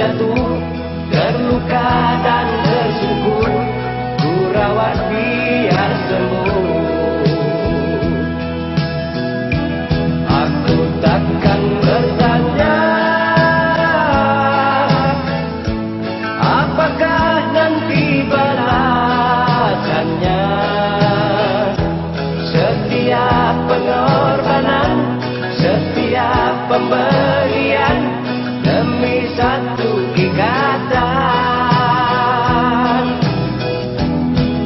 jatuh, terluka dan tersungkur, ku rawat biar sembuh. Aku takkan bertanya apakah nanti balasannya. Setiap pengorbanan, setiap pemberian demi satu ikatan,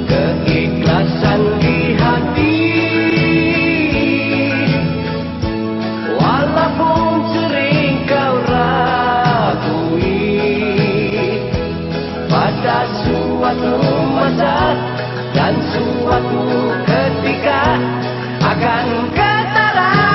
keikhlasan di hati. Walaupun sering kau ragui, pada suatu masa dan suatu ketika akan ketahuan.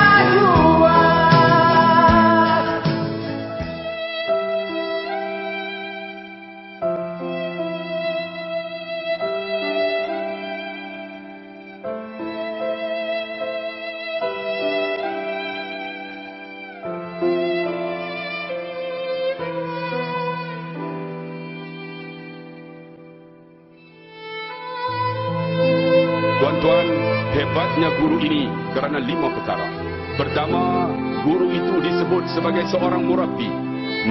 Tuan-tuan, hebatnya guru ini kerana 5 perkara. Pertama, guru itu disebut sebagai seorang murabbi,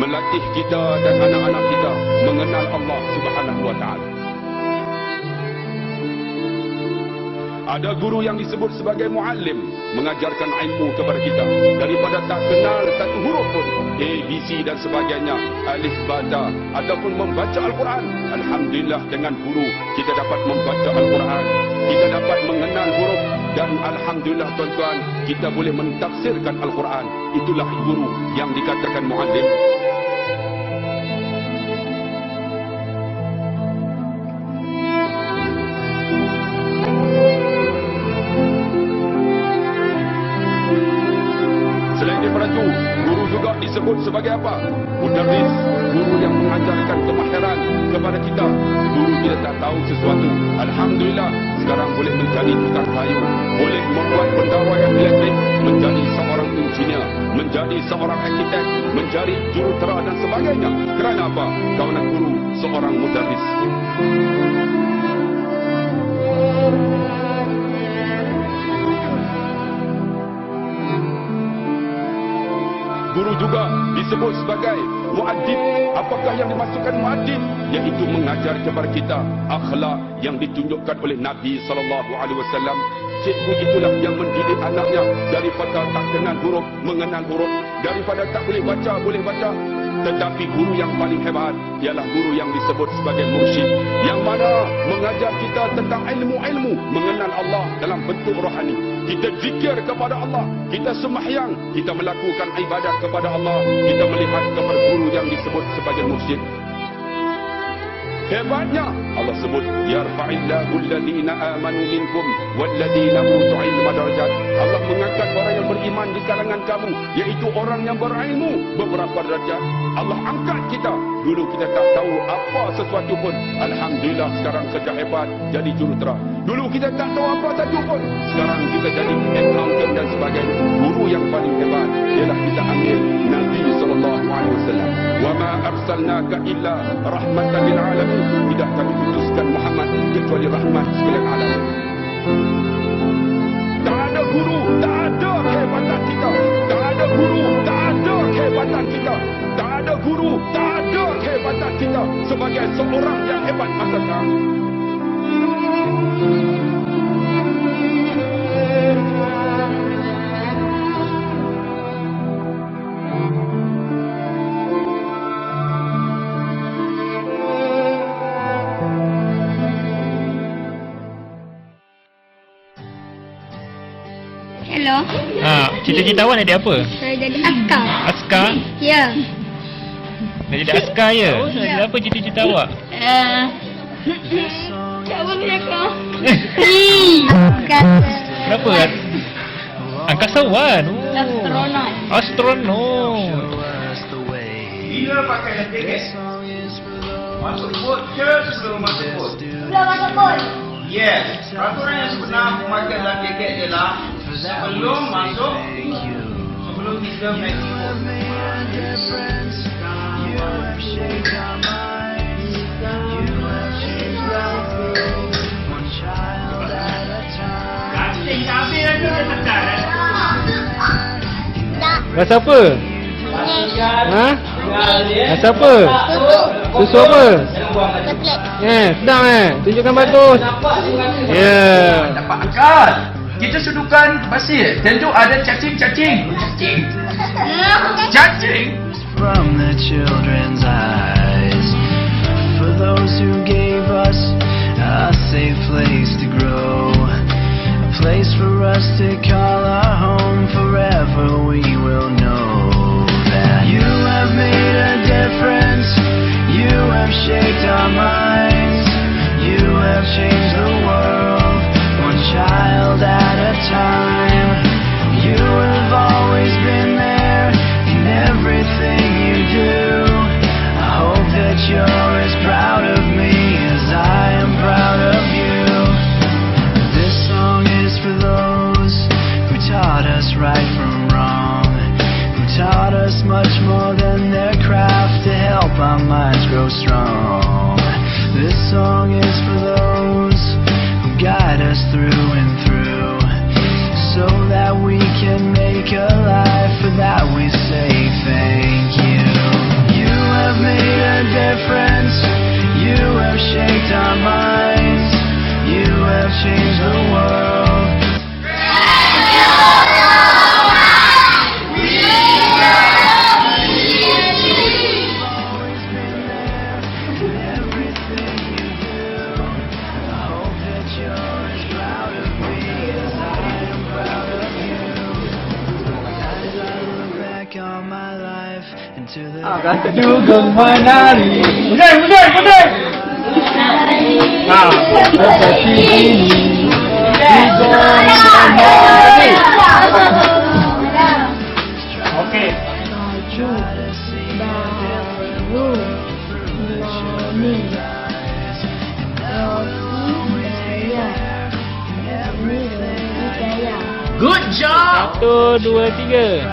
melatih kita dan anak-anak kita mengenal Allah Subhanahu wa taala. Ada guru yang disebut sebagai muallim, mengajarkan ilmu kepada kita daripada tak kenal satu huruf pun, A, B, C dan sebagainya, alif, bata, ataupun membaca Al-Quran. Alhamdulillah, dengan guru kita dapat membaca Al-Quran, kita dapat mengenal huruf, dan alhamdulillah tuan-tuan, kita boleh mentafsirkan Al-Quran. Itulah guru yang dikatakan muallim. Disebut sebagai apa? Mudarris, guru yang mengajarkan kemahiran kepada kita. Dulu kita tak tahu sesuatu, alhamdulillah sekarang boleh menjadi tukang kayu, boleh membuat pendawai yang elektrik, menjadi seorang engineer, menjadi seorang arkitek, menjadi jurutera dan sebagainya. Kerana apa? Kerana guru seorang mudarris. Guru juga disebut sebagai muaddib. Apakah yang dimaksudkan muaddib? Iaitu mengajar kepada kita akhlak yang ditunjukkan oleh Nabi SAW. Cikgu itulah yang mendidik anaknya daripada tak kenal huruf, mengenal huruf, daripada tak boleh baca, boleh baca. Tetapi guru yang paling hebat ialah guru yang disebut sebagai mursyid, yang mana mengajar kita tentang ilmu-ilmu, mengenal Allah dalam bentuk rohani. Kita zikir kepada Allah, kita sembahyang, kita melakukan ibadat kepada Allah, kita melihat kepada guru yang disebut sebagai mursyid. Hebatnya Allah sebut yarfa'illahu alladhina amanu minkum walladhina utul ilma darajat. Allah mengangkat orang yang beriman di kalangan kamu, iaitu orang yang berilmu, beberapa derajat. Allah angkat kita. Dulu kita tak tahu apa sesuatu pun, alhamdulillah sekarang kerja hebat jadi jurutera. Dulu kita tak tahu apa satu pun, sekarang kita jadi accountant dan sebagainya. Guru yang paling hebat ialah kita ambil Nabi SAW. Wa ma arsalnaka illa rahmatan lil alamin. Tidak kami putuskan Muhammad kecuali rahmat sekalian alam. Tak ada guru, tak ada kehebatan kita. Tak ada guru, tak ada kehebatan kita. Tak ada guru, tak ada kehebatan kita sebagai seorang yang hebat masa sekarang. Hello. Cita-cita awak nak jadi apa? Saya jadi askar. Askar? Ya. Nak jadi askar ya? Nak jadi apa cita-cita awak? Tak boleh kau. Angkasa. Kenapa? Angkasawan. Astronot. Astronot. Bila pakai tiket? Masuk bot ke sebelum masuk bot? Belum masuk bot. Yes. Peraturan yang sebenar memakai dalam tiket ialah sebelum masuk, sebelum kita naik bot. Rasa apa? Ha? Rasa apa? Susu apa? Sedang tunjukkan batu. Ya. Dapat akal. Kita sudukan pasir. Tentu ada cacing-cacing. Cacing? From the children's eyes, for those who gave us a safe place to grow, a place for us to call our home. Forever we will know that you have made a difference, you have shaped our minds, you have changed the world, one child at a time. You have always been there in everything you do. I hope that you're as proud of me as I am proud of you. This song is for those who taught us right from wrong, who taught us much more than their craft to help our minds grow strong. This song is for those who guide us through and through, so that we can make a life. For that we say thank you. You have made a difference, you have shaped our minds, you have changed the world. Dugong menari. Musik. Seperti ini. Dugong menari. Okey. Good job! 1, 2, 3.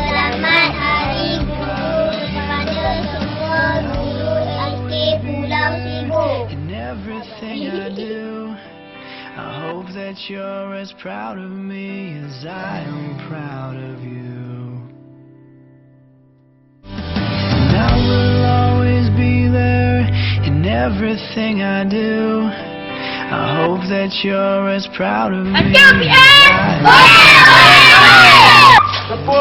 Selamat Hari Guru kepada semua guru SD Pulau Sibu. In everything I do, I hope that you're as proud of me as I am proud of you. And I will always be there in everything I do. I hope that you're as proud of me as I am. Let's go,